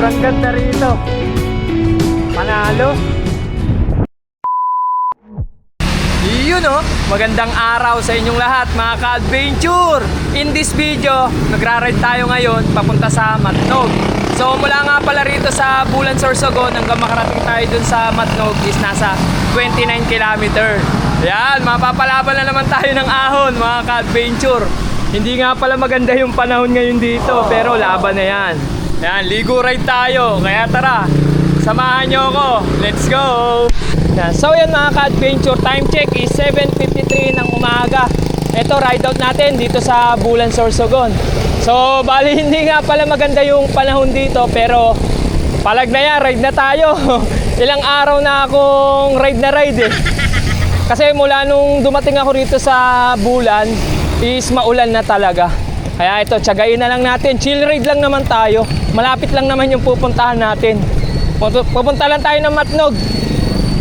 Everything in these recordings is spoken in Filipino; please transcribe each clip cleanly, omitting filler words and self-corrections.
Sobrang ganda rito. Panalo. Yun oh, magandang araw sa inyong lahat mga ka-adventure. In this video, nagra-ride tayo ngayon papunta sa Matnog. So mula nga pala rito sa Bulan, Sorsogon hanggang makarating tayo dun sa Matnog is nasa 29 km. Yan, mapapalaban na naman tayo ng ahon mga ka-adventure. Hindi nga pala maganda yung panahon ngayon dito, pero laban na yan. Yan, ligo ride tayo. Kaya tara, samahan nyo ako. Let's go! So yan mga ka-adventure, time check is 7:53 ng umaga. Ito ride out natin dito sa Bulan, Sorsogon. So bali hindi nga pala maganda yung panahon dito, pero palag na yan, ride na tayo. Ilang araw na akong ride eh. Kasi mula nung dumating ako rito sa Bulan is maulan na talaga. Kaya ito, tiyagain na lang natin. Chill ride lang naman tayo. Malapit lang naman yung pupuntahan natin. Pupunta lang tayo ng Matnog.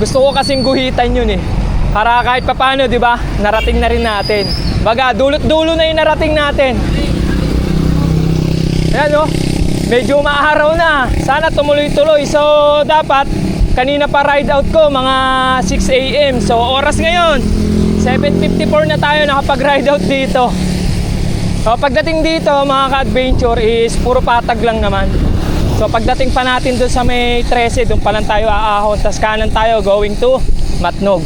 Gusto ko kasing guhitan yun eh. Para kahit papano, di ba? Narating na rin natin. Baga, dulot-dulo na yung narating natin. Ayan oh. Medyo maaraw na. Sana tumuloy-tuloy. So, dapat, kanina pa ride out ko, mga 6 AM. So, oras ngayon, 7:54 na tayo nakapag-ride out dito. So, pagdating dito, mga ka-adventure is puro patag lang naman. So pagdating pa natin doon sa may 13, doon pa lang tayo aahon. Tapos kanan tayo going to Matnog.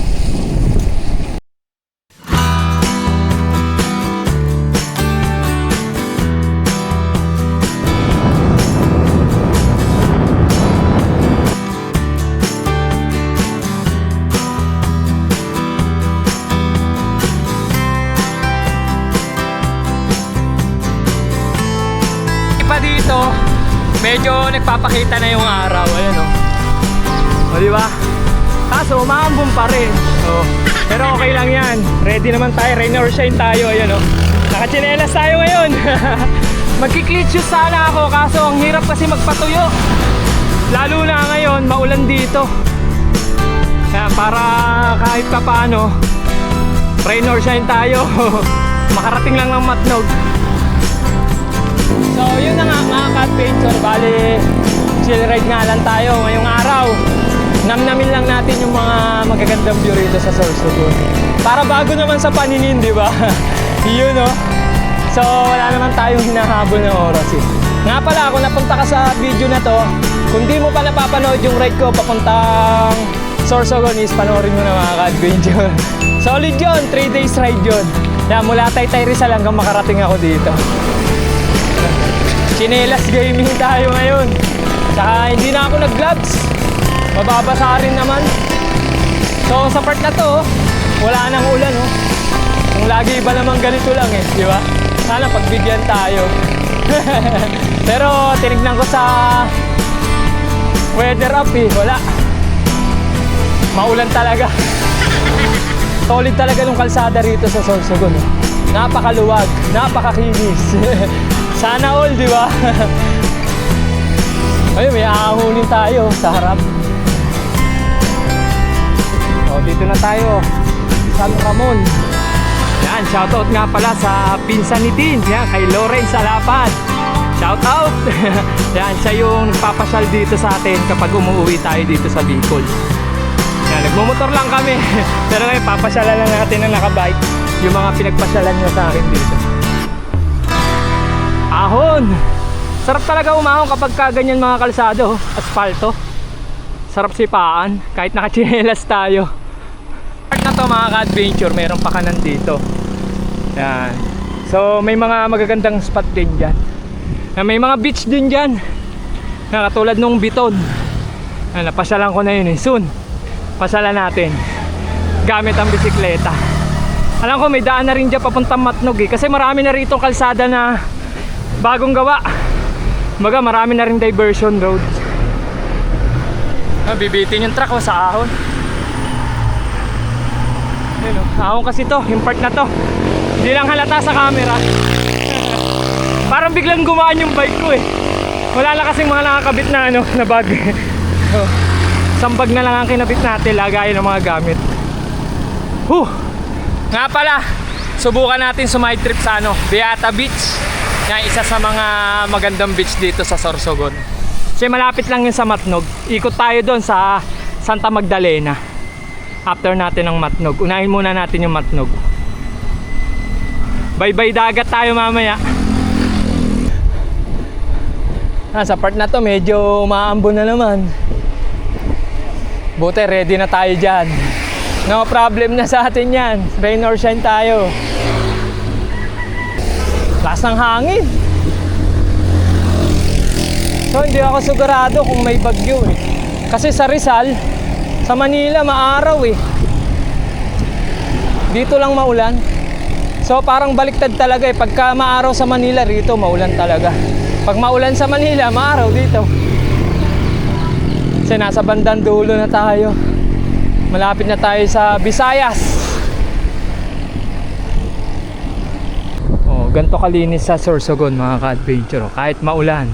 Ipa dito, medyo nagpapakita na yung araw, ayun oh. O diba? Kaso umaambon pa rin. Oh. Pero okay lang yan. Ready naman tayo, rain or shine tayo, ayun oh. Nakachinelas tayo ngayon. Magki-cleat shoes sana ako, kaso ang hirap kasi magpatuyo. Lalo na ngayon, maulan dito. Kaya para kahit pa paano, rain or shine tayo. Makarating lang ng Matnog. So yun na nga mga ka-adventure, bali chill ride nga lang tayo ngayong araw. Namnamin lang natin yung mga magagandang view rito sa Sorsogon. Para bago naman sa paningin, di ba? Yun no. So wala naman tayong hinahabol ng oras eh. Nga pala, kung napunta ka sa video na to, kung di mo pa napapanood yung ride ko papuntang Sorsogon is panoorin mo na mga ka-adventure. Solid yun, 3 days ride yun. Kaya mula Taytay Rizal hanggang makarating ako dito. Chinelas gaming tayo ngayon. Saka hindi na ako nag-gloves. Mababasa rin naman. So sa part na to, wala nang ulan oh. Kung lagi ba naman ganito lang eh, di ba? Sana pagbigyan tayo. Pero tinignan ko sa weather app eh, wala. Maulan talaga. Solid talaga ng kalsada rito sa Sorsogon. Napakaluwag, napakakinis. Sana all, di ba? Ayun, may aahunin tayo sa harap. O, dito na tayo. San Ramon. Yan, shoutout nga pala sa pinsan ni Tin. Yan, kay Lawrence Alapad. Shoutout! Yan, siya yung nagpapasyal dito sa atin kapag umuwi tayo dito sa Bicol. Yan, nagmumotor lang kami. Pero ngayon, papasyalan lang natin ang nakabike. Yung mga pinagpasyalan nyo sa akin dito. Ahon! Sarap talaga umahon kapag kaganyan mga kalsado, asfalto. Sarap sipaan, kahit nakachinelas tayo. Part na to mga ka-adventure, mayroon pa kanan dito. Yan. So may mga magagandang spot din dyan. May mga beach din dyan. Katulad nung Biton. Napasyalan ko na yun eh. Soon, pasyalan natin gamit ang bisikleta. Alam ko may daan na rin dyan papuntang Matnog eh. Kasi marami na rito kalsada na bagong gawa. Baga marami na rin diversion road. Bibitin yung truck o sa ahon. Ayun, ahon kasi to, yung part na to. Hindi lang halata sa camera. Parang biglang gumaan yung bike ko eh. Wala na kasing mga nakakabit na ano, na bag. Sambag na lang ang kinabit natin, lagayin ng mga gamit. Nga pala, subukan natin sumide trip sa ano, Beata Beach. Na isa sa mga magandang beach dito sa Sorsogon. Kasi malapit lang yun sa Matnog. Ikot tayo doon sa Santa Magdalena. After natin ng Matnog. Unahin muna natin yung Matnog. Bye-bye dagat tayo mamaya. Sa part na to medyo umaambon na naman. Buti ready na tayo dyan. No problem na sa atin yan. Rain or shine tayo. Lakas ng hangin. So hindi ako sigurado kung may bagyo eh. Kasi sa Rizal, sa Manila maaraw eh. Dito lang maulan. So parang baliktad talaga eh. Pagka maaraw sa Manila, rito maulan talaga. Pag maulan sa Manila, maaraw dito. Kasi nasa bandang dulo na tayo. Malapit na tayo sa Visayas. Oh, ganito kalinis sa Sorsogon mga ka-adventure. Kahit maulan,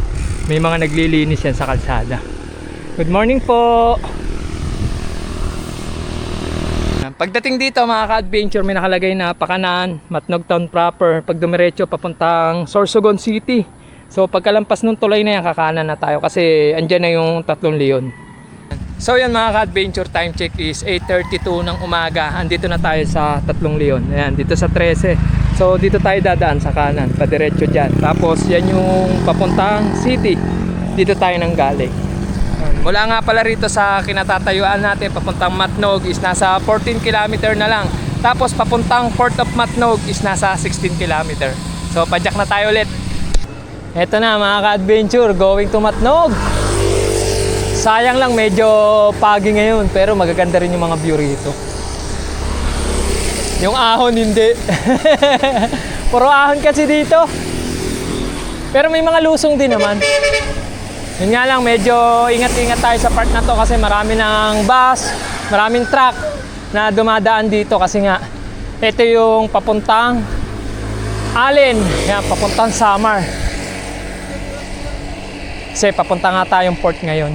may mga naglilinis yan sa kalsada. Good morning po. Pagdating dito mga ka-adventure, may nakalagay na Pakanan, Matnog Town proper. Pag dumiretso papuntang Sorsogon City. So pagkalampas nung tulay na yan, kakanan na tayo kasi andyan na yung Tatlong Leon. So yan mga ka-adventure, time check is 8:32 ng umaga. Andito na tayo sa Tatlong Leon. Ayan, dito sa 13. So dito tayo dadaan sa kanan, padiretso dyan. Tapos yan yung papuntang city. Dito tayo nang galing. Mula nga pala rito sa kinatatayuan natin papuntang Matnog is nasa 14 km na lang. Tapos papuntang Port of Matnog is nasa 16 km. So padyak na tayo ulit. Eto na mga ka-adventure, going to Matnog. Sayang lang medyo pagi ngayon, pero magaganda rin yung mga view rito. Yung ahon hindi. Puro ahon kasi dito. Pero may mga lusong din naman. Yun nga lang, medyo ingat-ingat tayo sa part na to kasi marami ng bus, maraming truck na dumadaan dito kasi nga ito yung papuntang Allen, yan, papuntang Samar. Kasi papunta nga tayong port ngayon.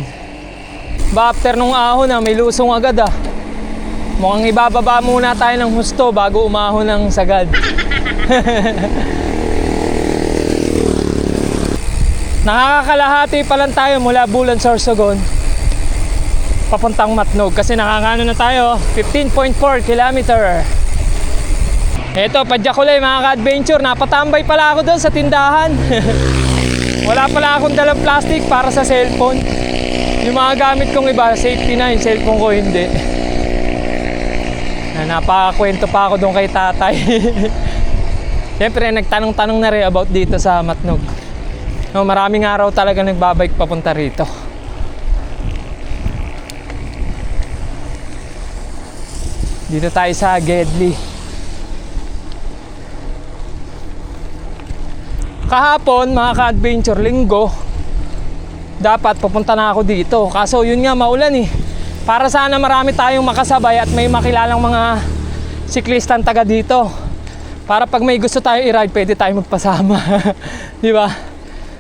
Ba after nung ahon na may lusong agad ah. Mukhang ibababa muna tayo ng husto bago umahon ng sagad. Nakakalahati pa lang tayo mula Bulan, Sorsogon papuntang Matnog kasi nakakano na tayo 15.4 kilometer. Eto, padyakulay mga ka-adventure, napatambay pala ako doon sa tindahan. Wala pala akong dalang plastic para sa cellphone. Yung mga gamit kong iba, safety na, yung cellphone ko hindi. Napakakwento pa ako doon kay tatay. Siyempre, nagtanong-tanong na rin about dito sa Matnog. No, maraming araw talaga nagbabike papunta rito. Dito tayo sa Gedli. Kahapon mga ka-adventure, linggo, dapat pupunta na ako dito. Kaso yun nga, maulan eh. Para sana marami tayong makasabay at may makilalang mga siklistang taga dito. Para pag may gusto tayo i-ride, pwede tayo magpasama. Di ba?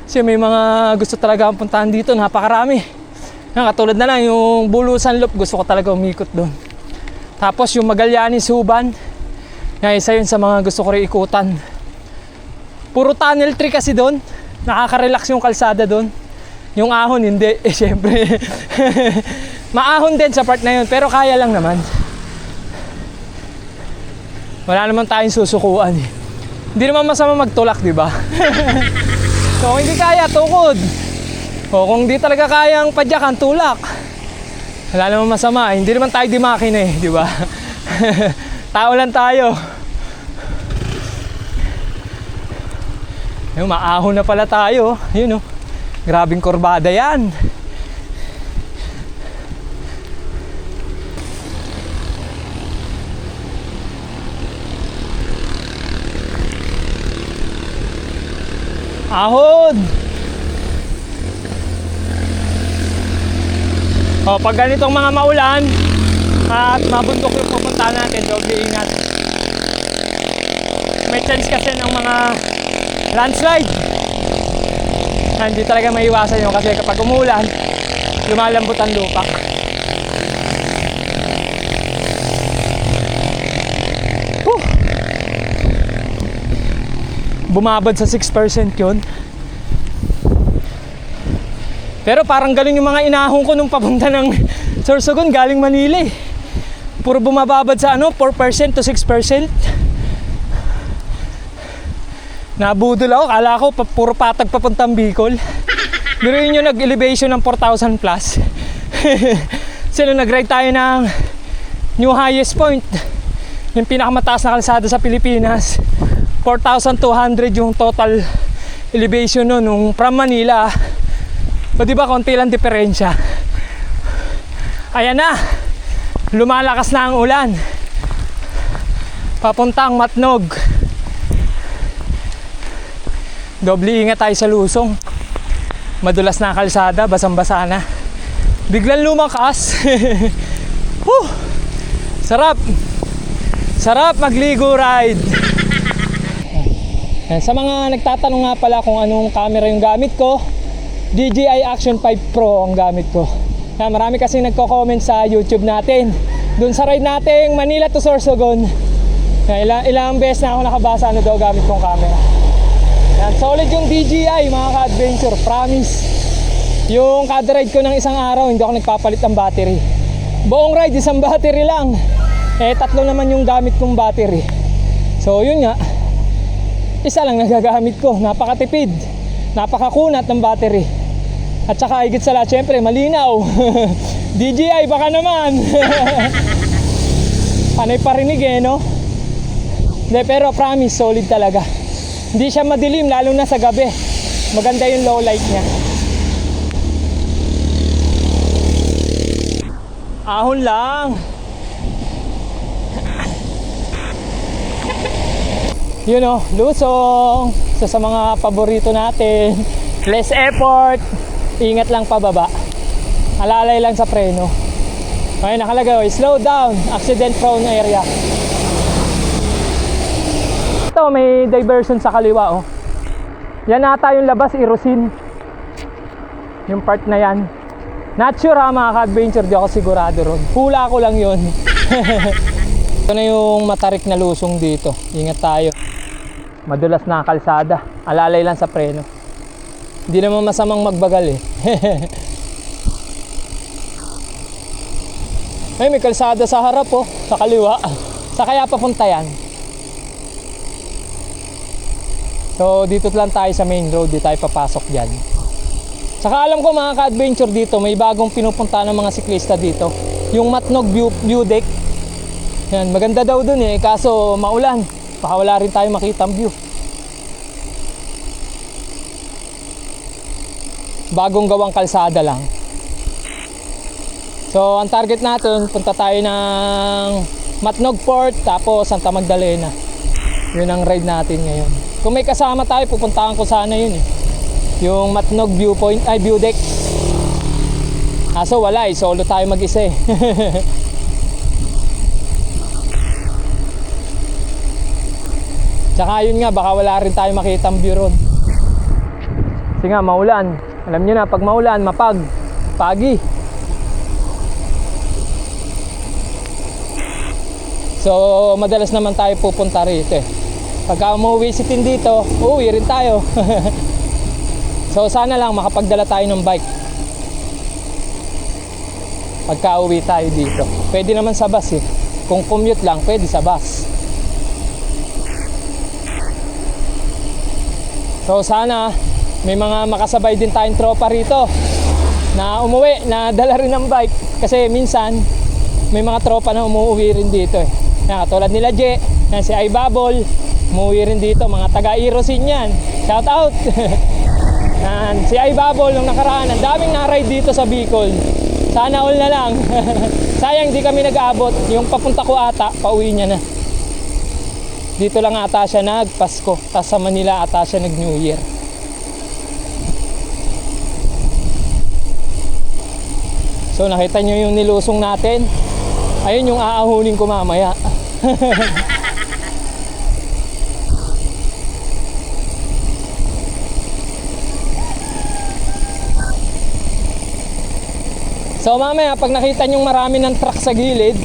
Kasi may mga gusto talaga ang puntahan dito, napakarami. Katulad na lang yung Bulusan Loop, gusto ko talaga umikot doon. Tapos yung Magallanes Suban, isa yun sa mga gusto ko rin ikutan. Puro tunnel tree kasi doon. Nakaka-relax yung kalsada doon. Yung ahon hindi, syempre. Maahon din sa part na yun, pero kaya lang naman. Wala naman tayong susukuan eh. Hindi naman masama magtulak, di ba? So kung hindi kaya, tukod. O kung hindi talaga kayang padyakan, tulak. Wala naman masama, hindi naman tayo dimakin eh, di ba? Tao lang tayo. Yung maahon na pala tayo. Yun oh. Grabing kurbada yan. Ahon. O pag ganitong mga maulan at mabundok yung pupunta natin, doble ingat. May chance kasi ng mga landslide. Hindi talaga maiwasan yun kasi kapag umulan, lumalambot ang lupa. Bumabad sa 6% yun. Pero parang galing yung mga inahon ko nung papunta ng Sorsogon galing Manila eh. Puro bumababad sa 4% to 6%. Nabudol ako, kala ko puro patag papuntang Bicol. Pero yun yung nag-elevation ng 4,000 plus. Sino nag-ride tayo ng new highest point, yung pinakamataas na kalsada sa Pilipinas. 4,200 yung total elevation nun nung from Manila. O diba konti lang diferensya. Ayan na, lumalakas na ang ulan papuntang Matnog. Doble ingat tayo sa Lusong. Madulas na kalsada, basang-basa na. Biglang lumakas. Sarap. Sarap magligo ride. Sa mga nagtatanong nga pala kung anong camera yung gamit ko, DJI Action 5 Pro ang gamit ko. Marami kasi nagko-comment sa YouTube natin. Doon sa ride natin Manila to Sorsogon, ilang beses na ako nakabasa daw gamit kong camera. Yan, solid yung DJI mga ka-adventure, promise. Yung kada ride ko ng isang araw, hindi ako nagpapalit ng battery. Buong ride, isang battery lang. Tatlo naman yung gamit kong battery. So yun nga, isa lang nagagamit ko, napakatipid, napakakunat ng battery. At saka higit sa lahat, syempre malinaw. DJI baka naman. Panay parinig no? Hindi, pero promise, solid talaga. Hindi siya madilim, lalo na sa gabi. Maganda yung low light niya. Ahon lang. Yun Lusong. Isa sa mga paborito natin. Less effort. Ingat lang pababa. Alalay lang sa preno. Okay, nakalagay. Slow down. Accident prone area. Ito, may diversion sa kaliwa Yan ata yung labas, Irosin. Yung part na yan. Not sure mga ka-adventure, di ako sigurado ron. Hula ko lang yun. Ito na yung matarik na lusong dito. Ingat tayo. Madulas na kalsada. Alalay lang sa preno. Hindi naman masamang magbagal Ay, may kalsada sa harap sa kaliwa. Sa kaya papunta yan. So dito lang tayo sa main road, di tayo papasok dyan. Saka alam ko mga ka-adventure dito, may bagong pinupunta ng mga siklista dito. Yung Matnog view deck. Yan, maganda daw dun kaso maulan. Baka wala rin tayo makita ang view. Bagong gawang kalsada lang. So ang target natin, punta tayo ng Matnog Port, tapos Santa Magdalena. Yun ang ride natin ngayon. Kung may kasama tayo, pupuntahan ko sana yun yung Matnog view deck. Kaso wala solo tayo mag-isa Tsaka yun nga, baka wala rin tayo makita ang view ron. Kasi nga maulan. Alam nyo na, pag maulan, pagi. So madalas naman tayo pupunta rito Pagka umuwi si Tin dito, uuwi rin tayo. So sana lang makapagdala tayo ng bike pagka uwi tayo dito. Pwede naman sa bus Kung commute lang, pwede sa bus. So sana may mga makasabay din tayong tropa rito na umuwi, na dala rin ng bike. Kasi minsan may mga tropa na umuwi rin dito Katulad nila Je, si Aibabol, umuwi rin dito, mga taga-Irosin yan. Shout out. Si Aibabol nung nakaraan, ang daming na-ride dito sa Bicol. Sana all na lang. Sayang di kami nag-aabot. Yung papunta ko ata, pauwi niya na. Dito lang ata siya nagpasko, tapos sa Manila ata siya nag-New Year. So nakita nyo yung nilusong natin. Ayun yung aahunin ko mamaya. So mamaya pag nakita nyong marami ng truck sa gilid,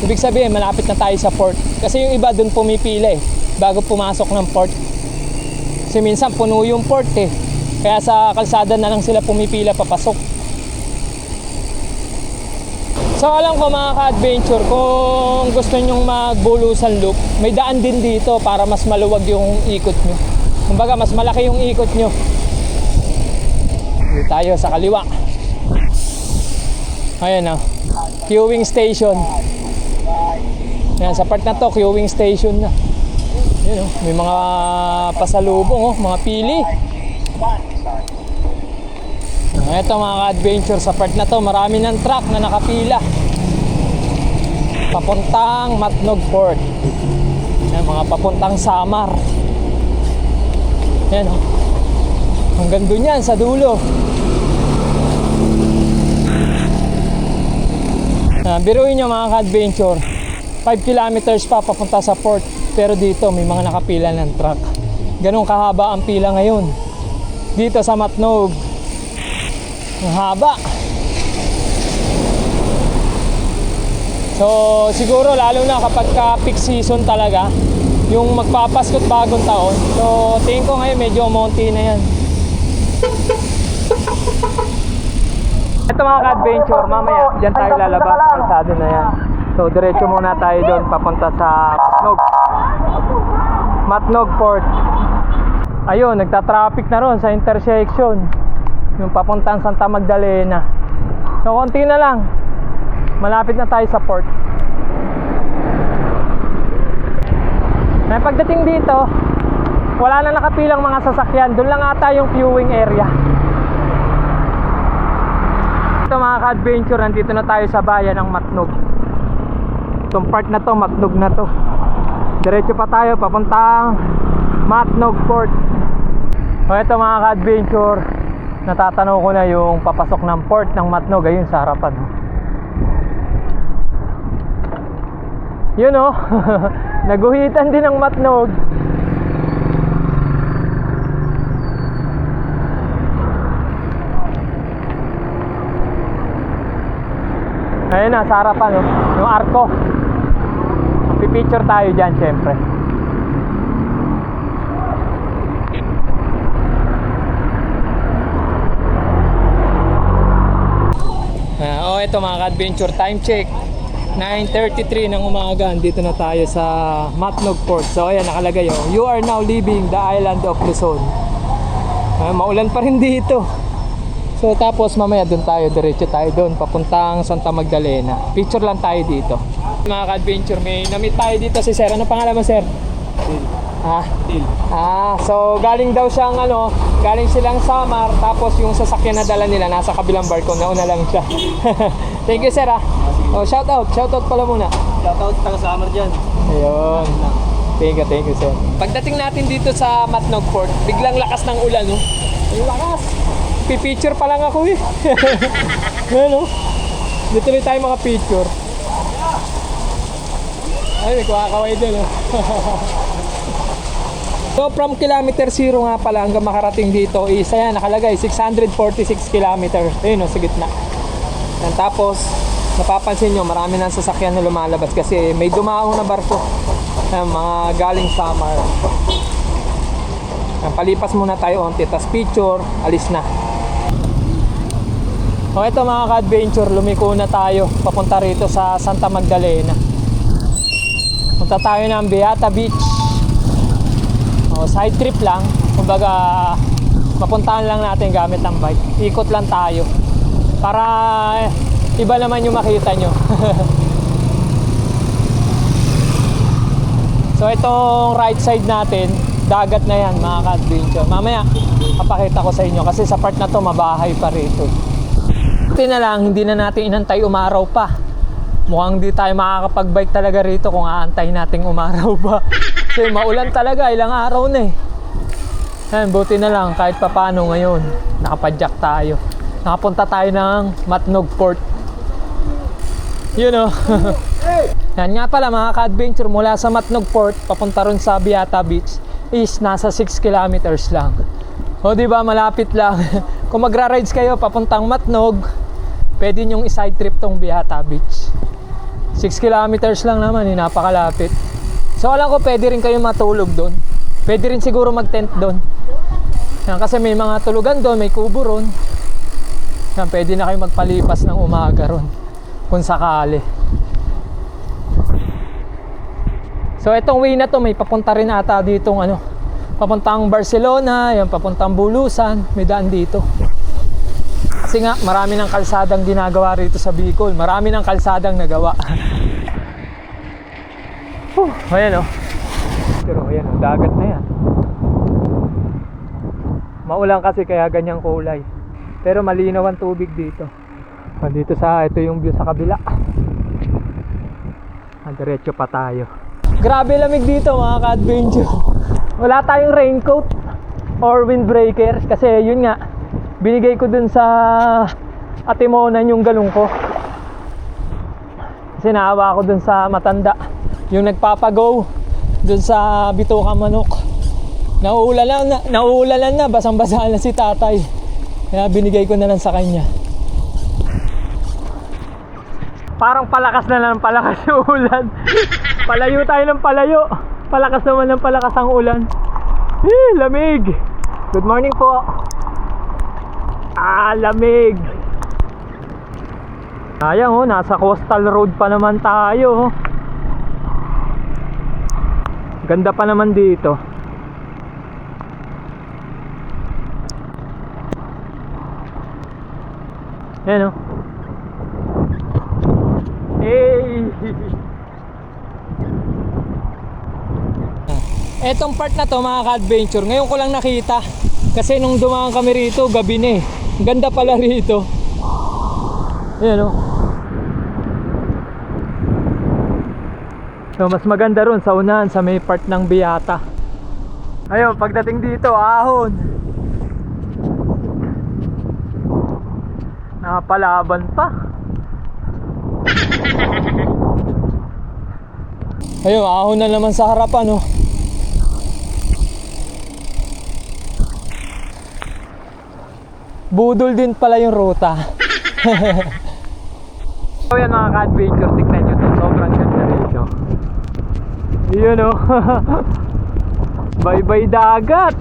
ibig sabihin malapit na tayo sa port. Kasi yung iba dun pumipila bago pumasok ng port. Kasi minsan puno yung port Kaya sa kalsada na lang sila pumipila papasok. So alam ko mga ka-adventure, kung gusto nyong magbulusan loop, may daan din dito para mas maluwag yung ikot nyo. Kumbaga mas malaki yung ikot nyo. Dito tayo sa kaliwa. Ayan o, queuing station. Ayan, sa part na to, queuing station na. Ayan o, may mga pasalubong o, mga pili. Ito mga ka-adventure, sa part na to, marami ng truck na nakapila papuntang Matnog Port. Ayan, mga papuntang Samar. Ayan o, hanggang dun yan sa dulo. Biruin nyo mga ka-adventure, 5 kilometers pa papunta sa port, pero dito may mga nakapila ng truck. Ganun kahaba ang pila ngayon dito sa Matnog. Ang haba. So siguro lalo na kapag ka peak season talaga, yung magpapasko't bagong taon. So tingin ko ngayon medyo monty na yan. Ito mga ka-adventure, mamaya dyan tayo lalabas, kalsado na yan. So diretso muna tayo doon papunta sa Matnog Port. Ayun, nagta-traffic na ron sa intersection, yung papuntang Santa Magdalena. So konti na lang, malapit na tayo sa port. Pagdating dito, wala na nakapilang mga sasakyan. Doon lang ata yung queuing area. Ito mga ka-adventure, nandito na tayo sa bayan ng Matnog. Itong part na to, Matnog na to. Diretso pa tayo papuntang Matnog Port. O ito mga ka-adventure, natatanaw ko na yung papasok ng port ng Matnog. Ayun sa harapan. Yun o, naguhitan din ng Matnog. Ayun na, sa harapan, oh, yung arko. Pipicture tayo dyan, syempre. Oh, ito mga ka-adventure, time check 9:33 ng umaga. Dito na tayo sa Matnog Port. So ayan, nakalagay, oh, you are now leaving the island of Luzon. Maulan pa rin dito. So tapos mamaya doon tayo, diretso tayo doon papuntang Santa Magdalena. Picture lang tayo dito. Mga ka-adventure, may na-meet tayo dito si Sir. Ano pangalan mo, Sir? Till. Till. So galing daw siyang galing silang Samar, tapos yung sasakyan na dala nila nasa kabilang barko, nauna lang siya. Thank you, Sir. Oh, shout out pala muna. Shout out taga Samar diyan. Ayun. Thank you, Sir. Pagdating natin dito sa Matnog Port, biglang lakas ng ulan, no? Ang lakas. Pipicture pa lang ako eh. Ano? Dito rin tayo maka-picture. Ay, may kumakaway din, oh. So from kilometer 0 nga pala hanggang makarating dito is, ayan, nakalagay 646 kilometer. Ayun, oh, sa gitna. And tapos napapansin nyo, marami ng sasakyan na lumalabas kasi may dumaong na barko, ayan, mga galing Samar. Ayan, palipas muna tayo onti, tas picture, alis na. O ito mga ka-adventure, lumiko na tayo papunta rito sa Santa Magdalena. Punta tayo ng Beata Beach. O, side trip lang, kumbaga mapuntahan lang natin gamit ng bike. Ikot lang tayo para iba naman yung makita nyo. So itong right side natin, dagat na yan mga ka-adventure. Mamaya papakita ko sa inyo kasi sa part na to mabahay pa rito. Buti na lang, hindi na natin inantay umaraw pa. Mukhang hindi tayo makakapag-bike talaga rito kung aantayin natin umaraw pa. Kasi maulan talaga, ilang araw na eh. Ayan, buti na lang kahit papano ngayon, nakapadyak tayo. Nakapunta tayo ng Matnog Port. Yun o. Yan nga pala mga ka-adventure, mula sa Matnog Port, papunta ron sa Beata Beach, is nasa 6 kilometers lang. O diba, malapit lang. Kung magra-rides kayo papuntang Matnog, pwede nyong i-side trip tong Beata Beach. 6 kilometers lang naman, napakalapit. So alam ko pwede rin kayo matulog doon. Pwede rin siguro mag-tent doon. Yan, kasi may mga tulugan doon, may kubo ron. Yan, pwede na kayo magpalipas ng umaga ron kung sakali. So itong way na to, may papunta rin ata ditong ano, papuntang Barcelona, yan, papuntang Bulusan, may daan dito. Kasi nga marami ng kalsadang ginagawa rito sa Bicol, marami ng kalsadang nagawa. Ayan oh. Pero ayan oh, dagat na yan. Maulan kasi kaya ganyang kulay. Pero malinaw ang tubig dito. Dito ito yung view sa kabila. Diretso pa tayo. Grabe lamig dito mga ka-adventure. Wala tayong raincoat or windbreaker kasi yun nga, binigay ko dun sa Atimonan yung galong ko. Kasi naawa ko dun sa matanda, yung nagpapagaw dun sa bituka manok. Nauulalan na, basang-basa na si tatay. Kaya binigay ko na lang sa kanya. Parang palakas na lang palakas yung ulan. Palayo tayo ng palayo. Palakas naman ng palakas ang ulan. Lamig. Good morning po. Lamig. Sayang oh, nasa coastal road pa naman tayo. Ganda pa naman dito. Yan oh. Hey! Etong part na to mga ka-adventure, ngayon ko lang nakita. Kasi nung dumaan kami rito, gabi na eh. Ganda pala rito. Ayan o. So mas maganda ron sa unahan, sa may part ng Beata. Ayun, pagdating dito, ahon. Napalaban pa. Ayun, ahon na naman sa harapan oh. Budol din pala yung ruta. So yan mga ka-adventure, tignan nyo to, sobrang ganda rito. Yun oh. Bye-bye dagat.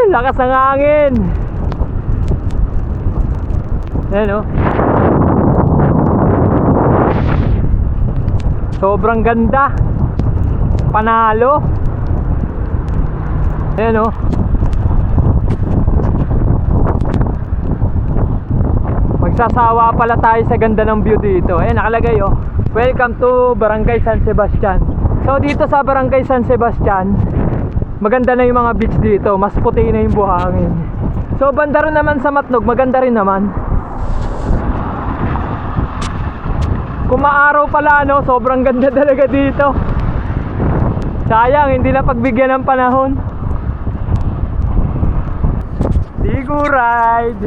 Lakas ng hangin. Yan oh. Sobrang ganda. Panalo. Yan oh. Magsasawa pala tayo sa ganda ng view dito. Ayan, nakalagay oh, welcome to Barangay San Sebastian. So dito sa Barangay San Sebastian, maganda na yung mga beach dito. Mas puti na yung buhangin. So banda rin naman sa Matnog, maganda rin naman. Kung maaraw pala no, sobrang ganda talaga dito. Sayang, hindi na pagbigyan ng panahon. Digo ride.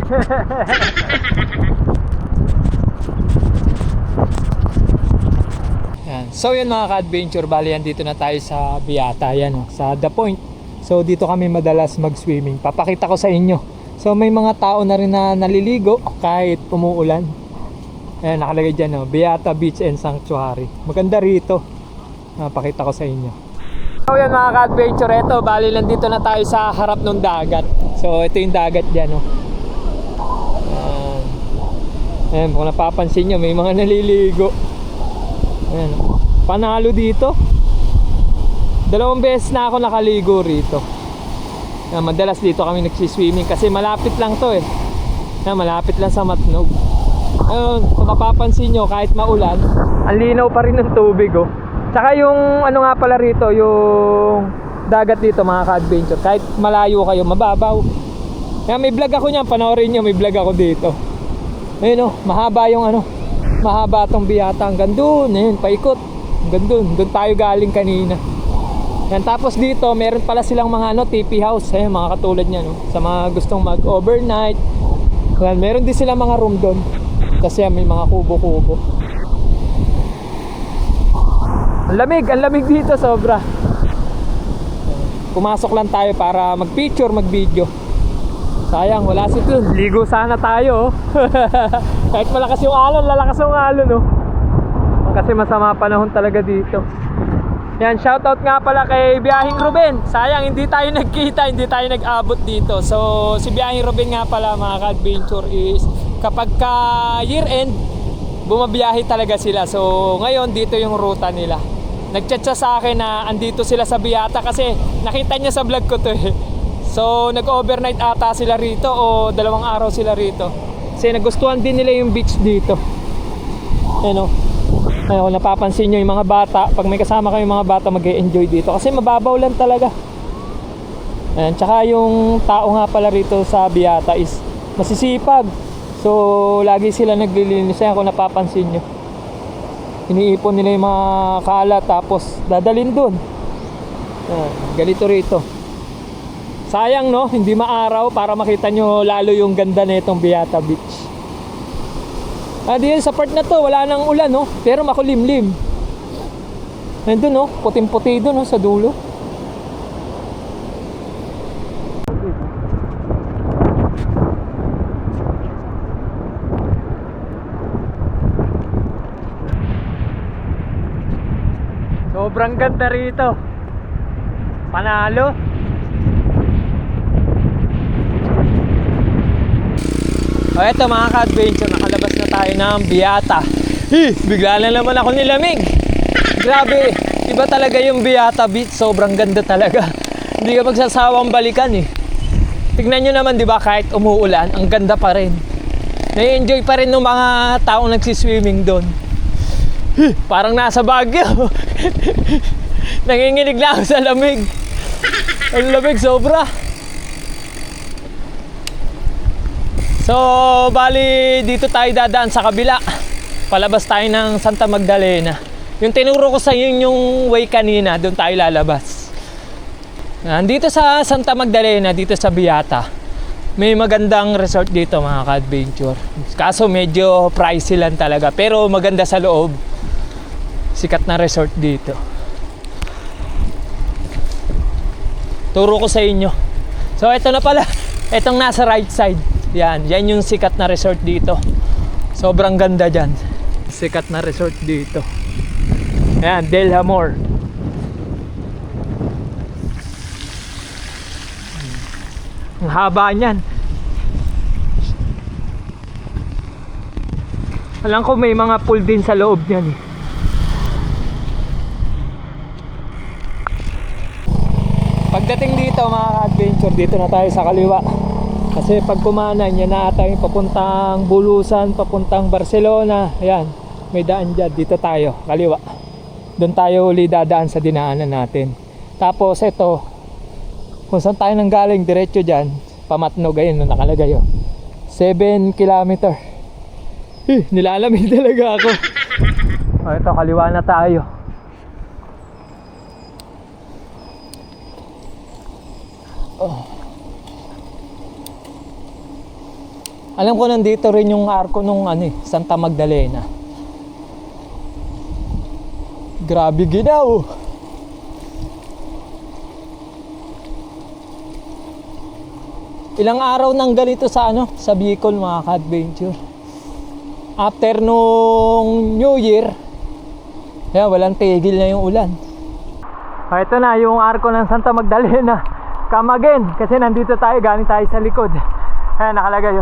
Yan. So yun mga ka-adventure, bali yan dito na tayo sa Beata, yan oh, sa The Point. So dito kami madalas mag-swimming. Papakita ko sa inyo. So may mga tao na rin na naliligo kahit umuulan. Ayan, nakalagay dyan oh, Beata Beach and Sanctuary. Maganda rito. Papakita ko sa inyo. So yan mga ka-adventure, eto bali lang dito na tayo sa harap ng dagat. So ito yung dagat dyan oh. Ayan, kung napapansin nyo, may mga naliligo. Ayan, panalo dito. 2 beses na ako nakaligo rito. Ayan, madalas dito kami nagsiswimming kasi malapit lang to eh. Ayan, malapit lang sa Matnog. Ayun, kung napapansin nyo, kahit maulan, ang linaw pa rin ng tubig oh. Tsaka yung ano nga pala rito, yung dagat dito mga ka-adventure, kahit malayo kayo, mababaw. Kaya may vlog ako niyan, panoorin nyo, may vlog ako dito. Ayun oh, mahaba yung ano, mahaba tong Beata hanggang doon, ayun, paikot. Hanggang doon tayo galing kanina. Yan, tapos dito, meron pala silang mga ano, TP house, ayun, mga katulad niyan no? Sa mga gustong mag-overnight. Yan, meron din silang mga room doon. Kasi may mga kubo-kubo. Ang lamig dito sobra. Pumasok lang tayo para mag-picture, mag-video. Sayang, wala si Tun. Ligo sana tayo. Kahit malakas yung alon, lalakas yung alon no. Kasi masama panahon talaga dito. Yan, shoutout nga pala kay Biyahing Ruben. Sayang, hindi tayo nagkita, hindi tayo nag-abot dito. So, si Biyahing Ruben nga pala mga ka-adventure is kapag ka year end, bumabiyahe talaga sila. So, ngayon dito yung ruta nila. Nag-chat siya sa akin na andito sila sa Biata kasi nakita niya sa vlog ko to eh. So, nag-overnight ata sila rito o 2 araw sila rito. Kasi nagustuhan din nila yung beach dito. Ano? Ayun, napapansin nyo yung mga bata, pag may kasama kayong mga bata, mag-e-enjoy dito kasi mababaw lang talaga. Ayan, tsaka yung tao nga pala rito sa Biata is masisipag. So lagi sila naglilinis. Ayan, kung napapansin nyo, iniipon nila yung mga kalat tapos dadalhin dun. Ayan, ganito rito. Sayang no, hindi maaraw para makita nyo lalo yung ganda na itong Biata Beach. Diyan sa part na to, wala nang ulan, no? Pero makulimlim. Nandun, no? Puting-puti doon, no? Sa dulo. Sobrang ganda rito. Panalo. O eto mga ka-adventure, nakalabas na tayo ng Biata. Bigla na naman ako nilamig. Grabe, iba talaga yung Biata Beach. Sobrang ganda talaga. Hindi ka magsasawang balikan eh. Tignan nyo naman, di ba, kahit umuulan, ang ganda pa rin. Nai-enjoy pa rin ng mga taong nagsiswimming doon. Parang nasa Baguio. Nanginginig na ako sa lamig. Ang lamig sobra. So, bali dito tayo dadaan sa kabila. Palabas tayo ng Santa Magdalena. Yung tinuro ko sa inyo yung way kanina, doon tayo lalabas. Dito sa Santa Magdalena, dito sa Biata, may magandang resort dito mga ka-adventure. Kaso medyo pricey lang talaga, pero maganda sa loob. Sikat na resort dito. Turo ko sa inyo. So, ito na pala. Itong nasa right side. Yan yung sikat na resort dito. Sobrang ganda dyan. Sikat na resort dito. Yan, Del Amor. Ang haba niyan. Alam ko may mga pool din sa loob niyan eh. Pagdating dito mga adventure, dito na tayo sa kaliwa. Kasi pag kumanan, yan na ata yung papuntang Bulusan, papuntang Barcelona. Ayan, may daan dyan. Dito tayo, kaliwa. Doon tayo uli dadaan sa dinaanan natin. Tapos ito, kung saan tayo nang galing, diretso dyan, Pamatnog, ayun, nakalagay 7 kilometer. Nilalamig talaga ako. Ito, kaliwa na tayo. Alam ko nandito rin yung arko nung Santa Magdalena. Grabe ginaw. Ilang araw nang ganito sa sa Bicol mga ka-adventure. After nung New Year, walang tigil na yung ulan. Ito na yung arko ng Santa Magdalena. Come again, kasi nandito tayo, galing tayo sa likod. Ayan, nakalagay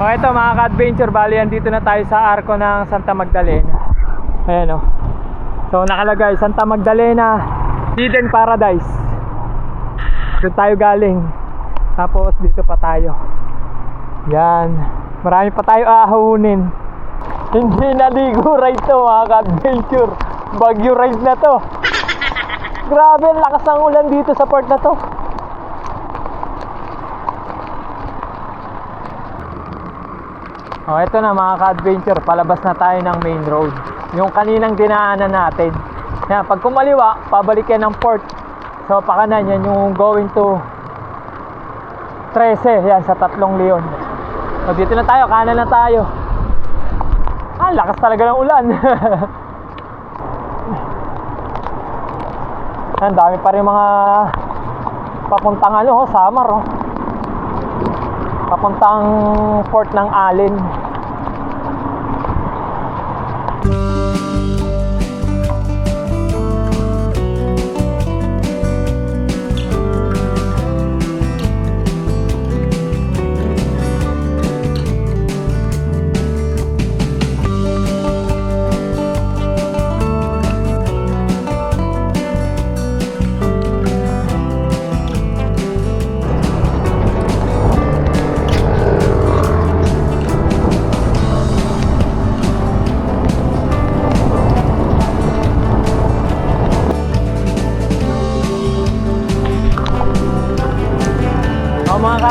ito mga ka-adventure, bali dito na tayo sa arko ng Santa Magdalena. Ayan So nakalagay Santa Magdalena Hidden Paradise. Doon tayo galing. Tapos dito pa tayo. Yan, marami pa tayo ahunin. Hindi naligo ride to mga ka-adventure. Bagyo ride na to. Grabe, ang lakas ng ulan dito sa port na to. Ito na mga ka-adventure, palabas na tayo ng main road. Yung kaninang dinaanan natin. Yan, pag kumaliwa, pabalik yan ng port. So pakanan, yan yung going to 13, yan sa 3 Leon. So dito na tayo, kanan na tayo. Lakas talaga ng ulan. Ang dami pa rin mga papuntang Samar papuntang port ng Allen.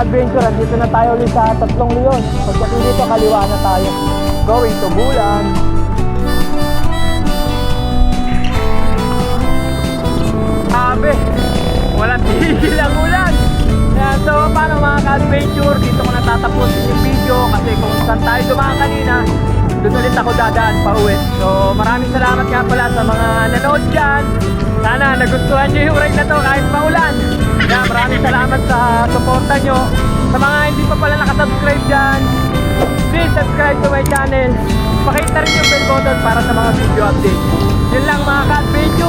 ka-adventure, andito na tayo ulit sa Tatlong Leon. Pagdating dito, kaliwa na tayo. Going to Bulan. Sabi, walang tigil ang ulan. Yan, so paano mga ka-adventure, dito ko natatapusin yung video kasi kung saan tayo dumaan kanina, doon ulit ako dadaan pa uwi. So maraming salamat nga pala sa mga nanood dyan. Sana nagustuhan nyo yung ride na to kahit maulan. Yan, maraming salamat sa suporta nyo. Sa mga hindi pa pala nakasubscribe dyan, please subscribe to my channel. Pakita rin yung bell button para sa mga video update. Yun lang mga ka-adventure.